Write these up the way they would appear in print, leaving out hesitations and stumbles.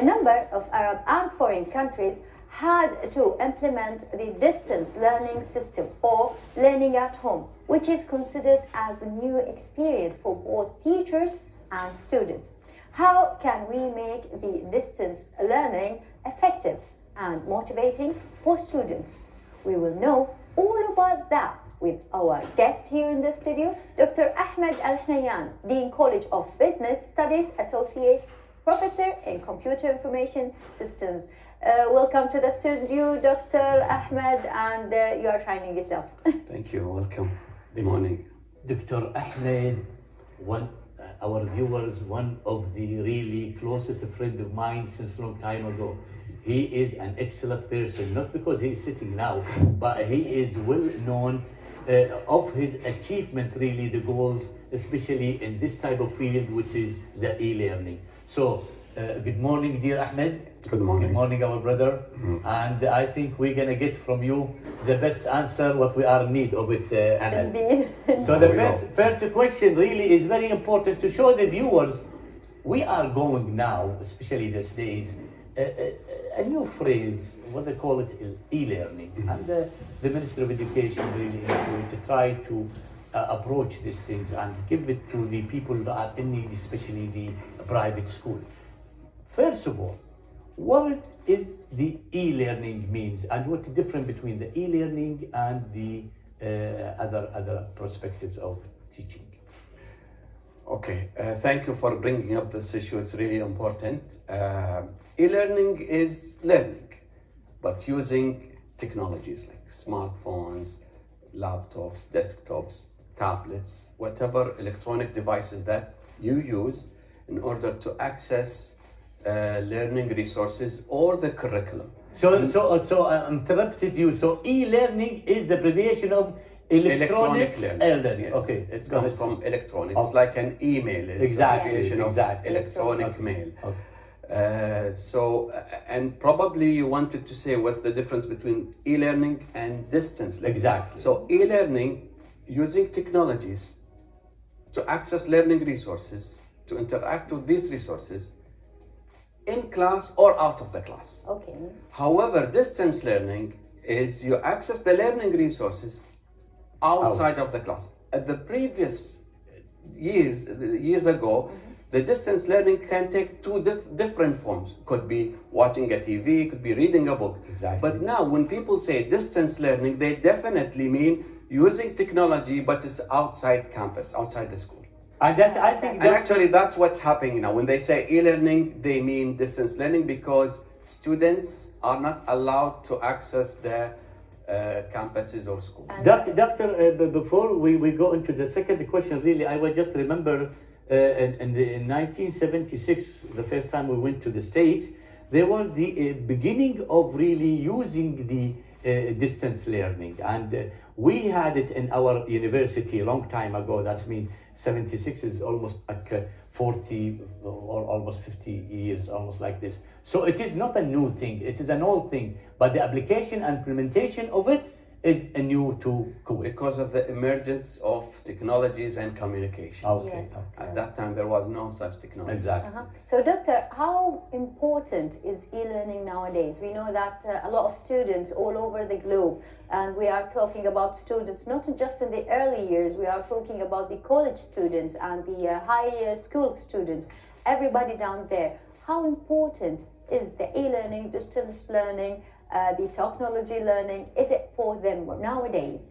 A number of Arab and foreign countries had to implement the distance learning system or learning at home, which is considered as a new experience for both teachers and students. How can we make the distance learning effective and motivating for students? We will know all about that with our guest here in the studio, Dr. Ahmed Al-Hanyan, Dean College of Business Studies, Associate Professor in Computer Information Systems. Welcome to the studio, Dr. Ahmed, and you are shining it up. Thank you. Welcome. Good morning. Dr. Ahmed, our viewers, one of the really closest friend of mine since a long time ago. He is an excellent person, not because he is sitting now, but he is well known of his achievement, really, the goals, especially in this type of field, which is the e-learning. So, good morning, dear Ahmed. Good morning. Good morning, our brother. And I think we're going to get from you the best answer, what we are in need of it, Ahmed. Indeed. So the first question really is very important to show the viewers we are going now, especially these days, a new phrase, what they call it, e-learning. And the Minister of Education really into to try to approach these things and give it to the people that are in need, especially the private school. First of all, what is the e-learning means and what's the difference between the e-learning and the other perspectives of teaching? Okay, thank you for bringing up this issue. It's really important. E-learning is learning, but using technologies like smartphones, laptops, desktops, tablets, whatever electronic devices that you use in order to access learning resources or the curriculum. So I interrupted you. So e-learning is the abbreviation of electronic learning. Yes. Okay, It comes from electronic. Okay. It's like an email. It's Exactly, an application of exactly. electronic Okay. mail. Okay. And probably you wanted to say what's the difference between e-learning and distance learning. Exactly. So e-learning, using technologies to access learning resources, to interact with these resources in class or out of the class. Okay. However, distance learning is you access the learning resources outside of the class. At the previous years ago, the distance learning can take two different forms. Could be watching a TV, could be reading a book. Exactly. But now when people say distance learning, they definitely mean using technology, but it's outside campus, outside the school. And that, I think And actually that's what's happening now. When they say e-learning, they mean distance learning because students are not allowed to access the campuses or schools. Doctor, before we go into the second question, really, I would just remember in 1976, the first time we went to the States, there was the beginning of really using the distance learning. And we had it in our university a long time ago. That's mean 76 is almost like 40 or almost 50 years, almost like this. So it is not a new thing, it is an old thing, but the application and implementation of it is a new to Kuwait. Because of the emergence of technologies and communication. Okay. Yes. At that time, there was no such technology. Exactly. So, Doctor, how important is e-learning nowadays? We know that a lot of students all over the globe, and we are talking about students not just in the early years, we are talking about the college students and the high school students, everybody down there. How important is the e-learning, distance learning, the technology learning, is it for them nowadays?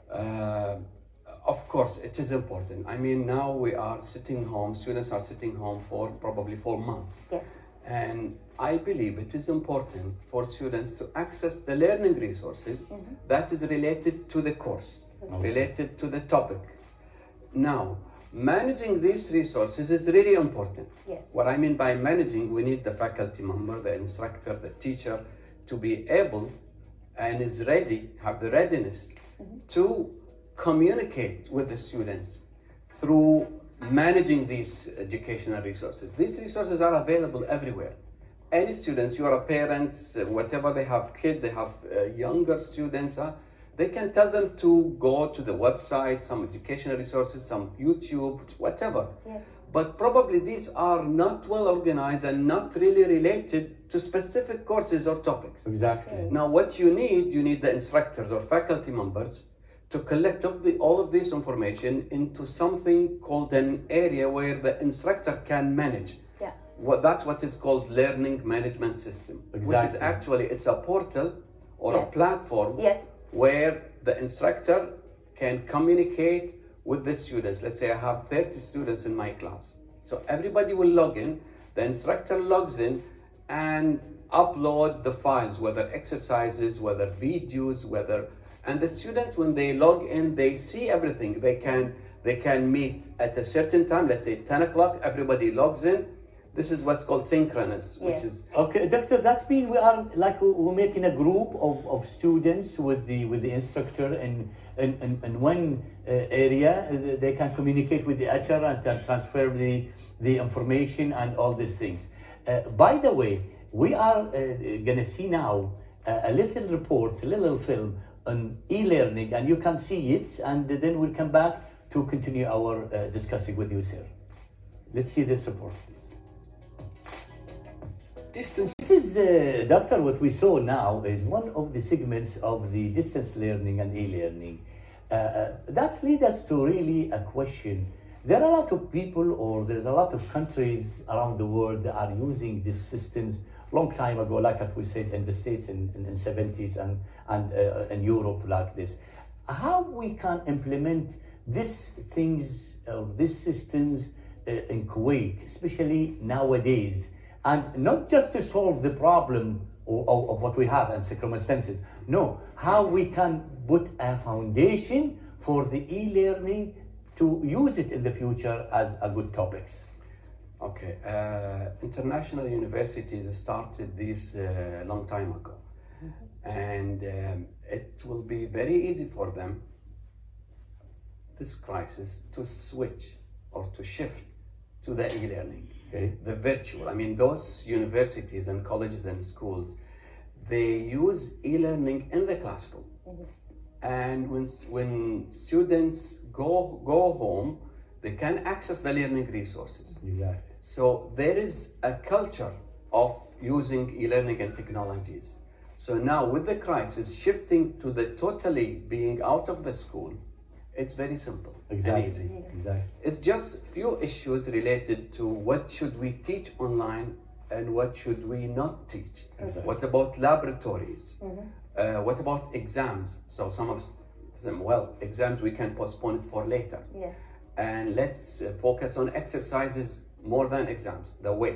Of course, it is important. I mean, now we are sitting home, students are sitting home for probably 4 months. Yes. And I believe it is important for students to access the learning resources that is related to the course, related to the topic. Now, managing these resources is really important. Yes. What I mean by managing, we need the faculty member, the instructor, the teacher to be able and is ready, have the readiness to communicate with the students through managing these educational resources. These resources are available everywhere. Any students, you are parents, whatever they have kids, they have younger students, they can tell them to go to the website, some educational resources, some YouTube, whatever. Yes. but probably these are not well organized and not really related to specific courses or topics. Exactly. Now, what you need the instructors or faculty members to collect all of this information into something called an area where the instructor can manage. Yeah. That's what is called learning management system, Exactly. which is actually, it's a portal or a Yes. platform Yes. where the instructor can communicate with the students. Let's say I have 30 students in my class. So everybody will log in, the instructor logs in and upload the files, whether exercises, whether videos, and the students, when they log in, they see everything. They can meet at a certain time, let's say 10 o'clock, everybody logs in. This is what's called synchronous, which Yes. is Okay, doctor, that's mean we're making a group of students with the instructor in one area. They can communicate with the other and can transfer the information and all these things. By the way, we are gonna see now a little report, a little film on e-learning, and you can see it, and then we'll come back to continue our discussing with you, sir. Let's see this report, please. This is, doctor, what we saw now is one of the segments of the distance learning and e-learning. That's lead us to really a question. There are a lot of people, or there's a lot of countries around the world that are using these systems long time ago, like we said in the States in 70s and in Europe like this. How we can implement these things, these systems in Kuwait, especially nowadays, and not just to solve the problem of what we have and circumstances. No, how we can put a foundation for the e-learning to use it in the future as a good topics. okay. International universities started this a long time ago, and it will be very easy for them, this crisis, to switch or to shift to the e-learning. Okay. The virtual. I mean, those universities and colleges and schools, they use e-learning in the classroom. And when students go home, they can access the learning resources. Exactly. So there is a culture of using e-learning and technologies. So now with the crisis, shifting to the totally being out of the school, it's very simple Exactly. and easy. Exactly. It's just few issues related to what should we teach online and what should we not teach. Exactly. What about laboratories? What about exams? So some of them, well, exams we can postpone it for later. Yeah. And let's focus on exercises more than exams, the way.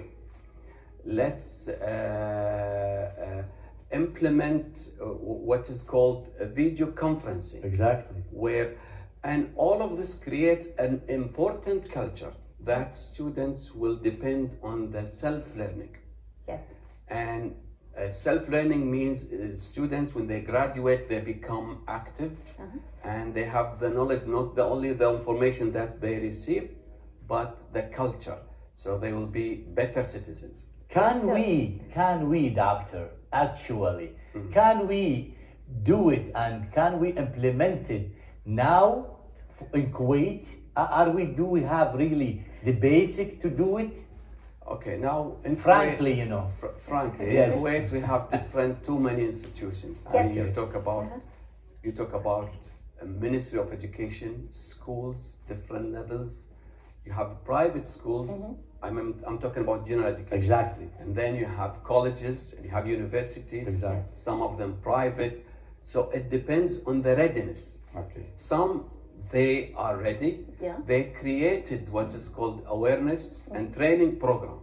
Let's implement what is called video conferencing. Exactly. And all of this creates an important culture that students will depend on the self-learning. Yes. And self-learning means students, when they graduate, they become active and they have the knowledge, not only the information that they receive, but the culture. So they will be better citizens. Can we, doctor, actually, can we do it and can we implement it now in Kuwait? Do we have really the basic to do it? Okay, now in Frankly, Kuwait, you know. frankly, Yes. in Kuwait we have too many institutions. I mean, Yes. you talk about a Ministry of Education, schools, different levels. You have private schools. I'm talking about general education. Exactly. And then you have colleges and you have universities. Exactly. Some of them private. So it depends on the readiness. Okay. Some, they are ready. Yeah. They created what is called awareness and training program.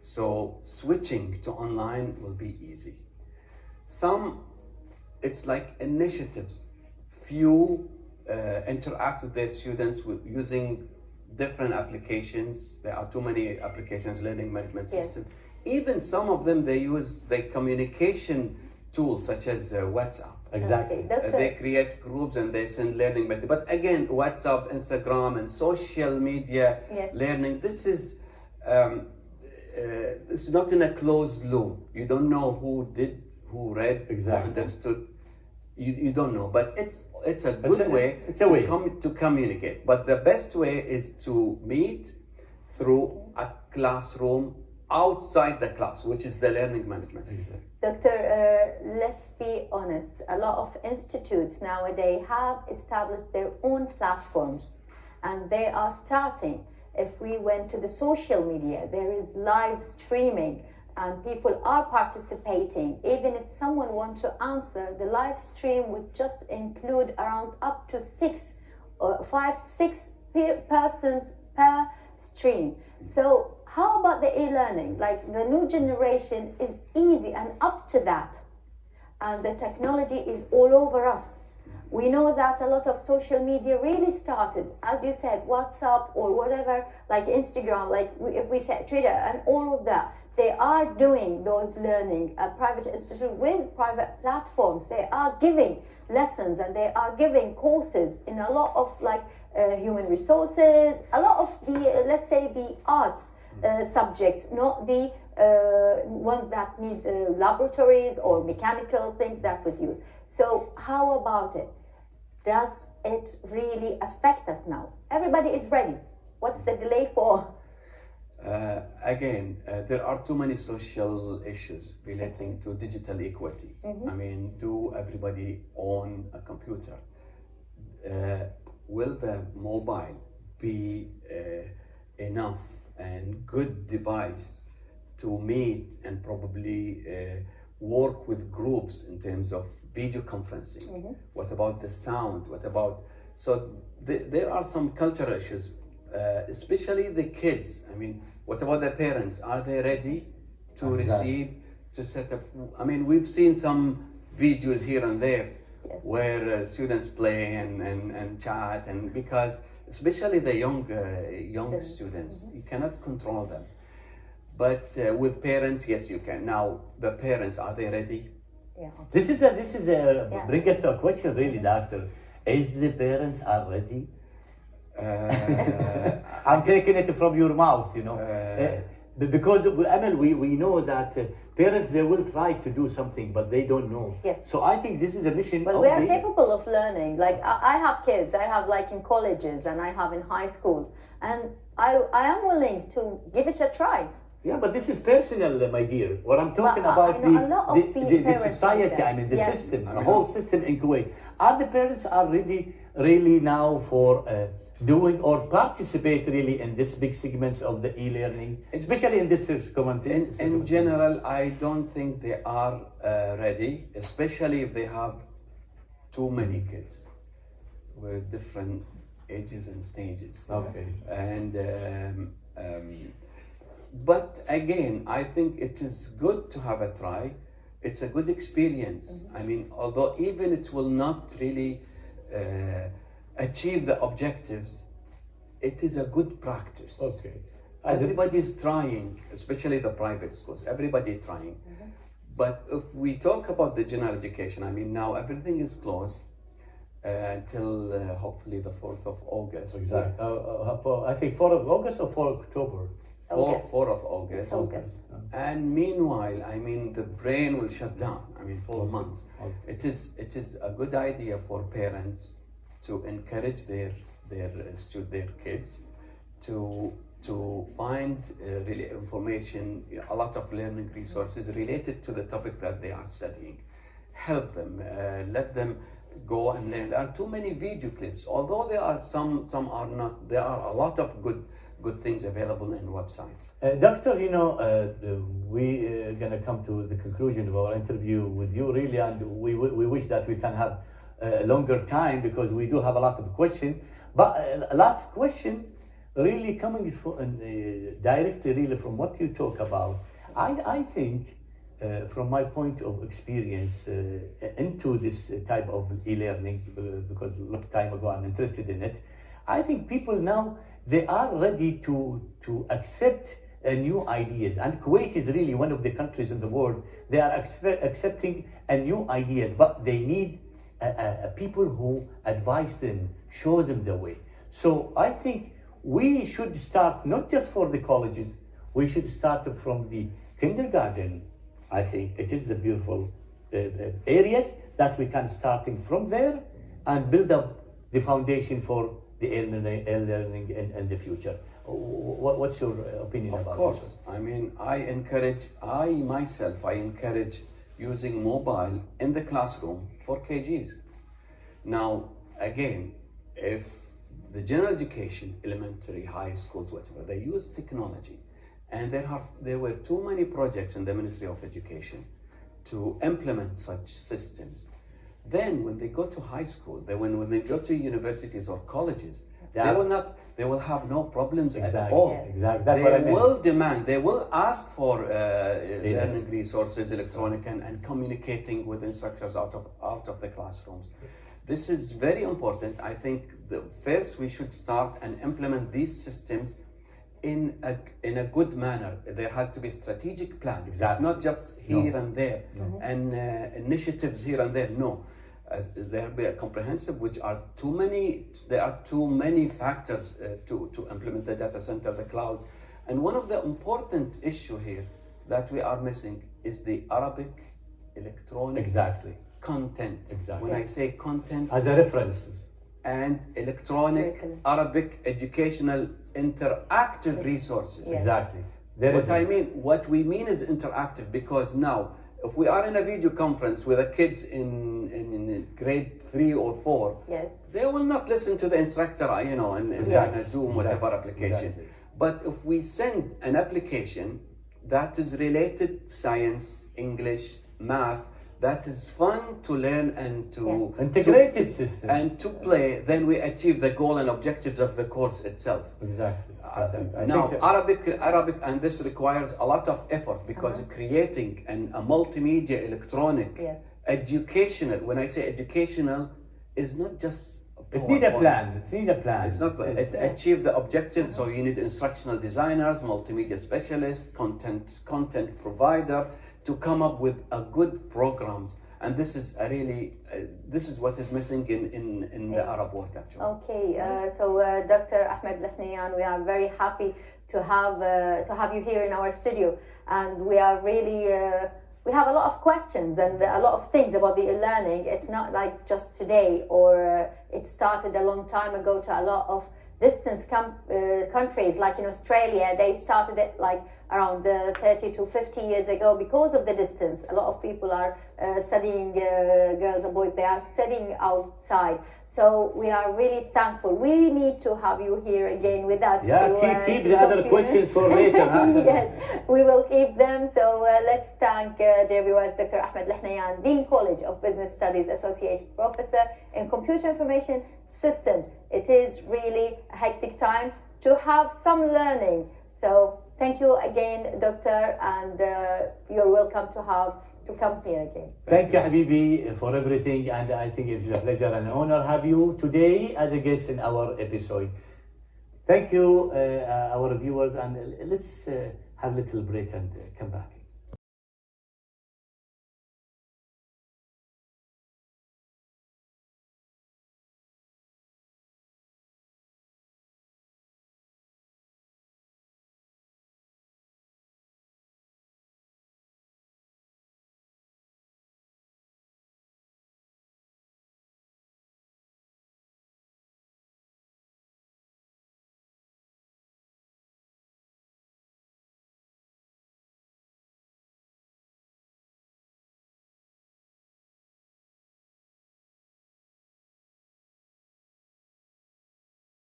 So switching to online will be easy. Some, it's like initiatives. Few interact with their students with using different applications. There are too many applications, learning management Yes. system. Even some of them, they use the communication tools such as WhatsApp. Exactly. Okay, Doctor, They create groups and they send learning material. But again, WhatsApp, Instagram, and social media Yes. learning, this is not in a closed loop. You don't know who read, Exactly. understood. You don't know. But it's a It's good a- way it's a way. to communicate. But the best way is to meet through a classroom outside the class, which is the learning management system. Doctor, let's be honest. A lot of institutes nowadays have established their own platforms, and they are starting. If we went to the social media, there is live streaming, and people are participating. Even if someone wants to answer, the live stream would just include around up to 6 persons per stream. So how about the e-learning? Like, the new generation is easy and up to that, and the technology is all over us. We know that a lot of social media really started, as you said, WhatsApp or whatever, like Instagram, like if we say Twitter and all of that. They are doing those learning, private institutions with private platforms. They are giving lessons and they are giving courses in a lot of like human resources, a lot of the, let's say, the arts subjects, not the ones that need laboratories or mechanical things that would use. So how about it? Does it really affect us now? Everybody is ready. What's the delay for? Again, there are too many social issues relating to digital equity. I mean, do everybody own a computer? Will the mobile be enough and good device to meet and probably work with groups in terms of video conferencing? What about the sound? What about, so there are some cultural issues, especially the kids. I mean, what about the parents? Are they ready to receive, to set up? I mean, we've seen some videos here and there where students play and chat, and because especially the young students, you cannot control them. But with parents, yes, you can. Now, the parents, are they ready? Yeah. This is bring us to a question, really, doctor. Is the parents are ready? I'm taking it from your mouth, you know, because Amal, we know that parents, they will try to do something, but they don't know. Yes. So I think this is a mission. But we are capable of learning. Like I have kids. I have like in colleges and I have in high school, and I am willing to give it a try. Yeah, but this is personal, my dear. What I'm talking about, the society, like, I mean, the system, the whole system in Kuwait. Are the parents are really now for doing or participate really in this big segments of the e-learning, especially in this circumstance? In general, I don't think they are ready, especially if they have too many kids with different ages and stages. Okay. And but again, I think it is good to have a try. It's a good experience. I mean, although even it will not really achieve the objectives, it is a good practice. Okay. Everybody is trying, especially the private schools. Everybody is trying. But if we talk about the general education, I mean, now everything is closed until hopefully the 4th of August. Exactly. I think 4th of August or 4th of October? 4th of August. It's August. And meanwhile, I mean, the brain will shut down. I mean, 4 months. Okay. It is a good idea for parents to encourage their kids to find really information, a lot of learning resources related to the topic that they are studying. Help them, let them go and learn. There are too many video clips. Although there are some are not. There are a lot of good things available in websites. Doctor, you know, we're gonna come to the conclusion of our interview with you, really, and we wish that we can have a longer time because we do have a lot of questions. But last question, really coming from directly, really from what you talk about, I think, from my point of experience into this type of e-learning, because a long time ago I'm interested in it, I think people now, they are ready to accept new ideas. And Kuwait is really one of the countries in the world, they are accepting new ideas, but they need people who advise them, show them the way. So I think we should start not just for the colleges, we should start from the kindergarten. I think it is the beautiful areas that we can starting from there and build up the foundation for the e-learning in the future. What's your opinion Of about course. this? I mean, I myself encourage using mobile in the classroom for KGs. Now, again, if the general education, elementary, high schools, whatever, they use technology, and there were too many projects in the Ministry of Education to implement such systems. Then when they go to high school, when they go to universities or colleges, they will have no problems at all. Yes. Exactly. That's what I meant. They will ask for learning resources, electronic and communicating with instructors out of the classrooms. This is very important. I think first we should start and implement these systems in a good manner. There has to be a strategic plan. Exactly. It's not just here and there and initiatives here and there. No, there will be a comprehensive, which are too many. There are too many factors to implement the data center, the clouds, and one of the important issue here that we are missing is the Arabic electronic content. Exactly. When I say content, as a references and electronic Arabic educational interactive resources. Yeah. Exactly. What we mean is interactive, because now if we are in a video conference with the kids in grade 3 or 4, yes, they will not listen to the instructor, in a Zoom, whatever application. Exactly. But if we send an application that is related science, English, math, that is fun to learn and to integrated system and to play, then we achieve the goal and objectives of the course itself. Exactly. Now, Arabic, and this requires a lot of effort, because creating a multimedia electronic educational. When I say educational, is not just it need a plan. It's not achieve the objectives. So you need instructional designers, multimedia specialists, content provider, to come up with a good programs, and this is this is what is missing in the Arab world actually. Okay, so Dr. Ahmed Al-Hunaiyyan, we are very happy to have you here in our studio, and we are really we have a lot of questions and a lot of things about the e-learning. It's not like just today, or it started a long time ago to a lot of distant countries, like in Australia. They started it like around 30 to 50 years ago because of the distance. A lot of people are studying, girls and boys, they are studying outside. So we are really thankful. We need to have you here again with us. Yeah, keep the other questions for later. Yes, we will keep them. So let's thank, dear viewers, Dr. Ahmed Al-Hunaiyyan, Dean College of Business Studies, Associate Professor in Computer Information Systems. It is really a hectic time to have some learning. So thank you again, Doctor, and you're welcome to come here again. Thank you, Habibi, for everything, and I think it's a pleasure and an honor to have you today as a guest in our episode. Thank you, our viewers, and let's have a little break and come back.